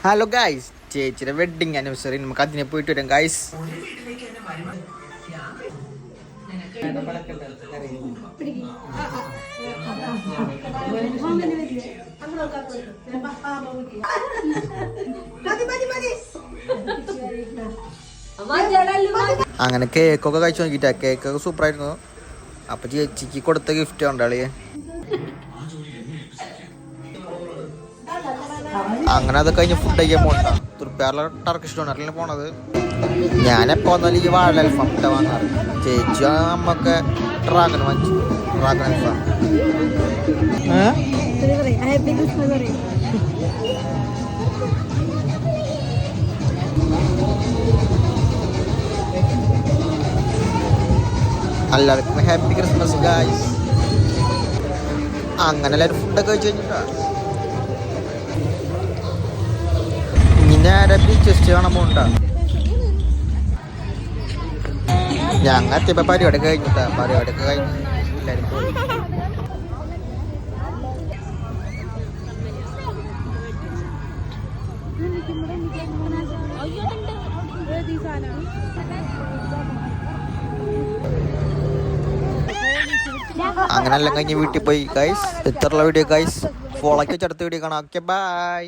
Hello guys, ചേച്ചിയുടെ wedding anniversary നമുക്ക് അതിനെ പോയിട്ട് വരാം ഗൈസ്. അങ്ങനെ കേക്കൊക്കെ കഴിച്ചു നോക്കിട്ടാ, കേക്കൊക്കെ സൂപ്പർ ആയിരുന്നു. അപ്പൊ ചേച്ചിക്ക് കൊടുത്ത ഗിഫ്റ്റ് കണ്ടാളിയെ. അങ്ങനെ അത് കഴിഞ്ഞ് ഫുഡ് കഴിക്കാൻ പോകണ്ട. തുർപ്പാറിലെ ടർക്കിഷ് ഡോണറിലാണ് പോണത്. ഞാനെപ്പോ വന്നാലും ഈ വാഴ അൽഫാം ഇട്ട വാങ്ങാറ്. ചേച്ചി അമ്മക്ക് ഡ്രാഗൺ വാങ്ങിച്ചു. ഡ്രാഗൺ അൽഫാം എല്ലാവർക്കും ഹാപ്പി ക്രിസ്മസ് ഗായ്സ്. അങ്ങനെ എല്ലാവരും ഫുഡൊക്കെ കഴിച്ചു കഴിഞ്ഞിട്ടാ നേരെ ബീച്ച് കാണാൻ പോകണ്ട. ഞങ്ങൾ എത്തിയപ്പോ പരിപാടി കഴിഞ്ഞിട്ടാ. പരിപാടിയൊക്കെ കഴിഞ്ഞ് എല്ലാവരും പോയി. അങ്ങനെ എല്ലാം കഴിഞ്ഞ് വീട്ടിൽ പോയി ഗൈസ്. ഇത്രയുള്ള വീഡിയോ ഗൈസ്. ഫോളോക്ക് വെച്ച് അടുത്ത വീഡിയോ കാണാം. Okay bye.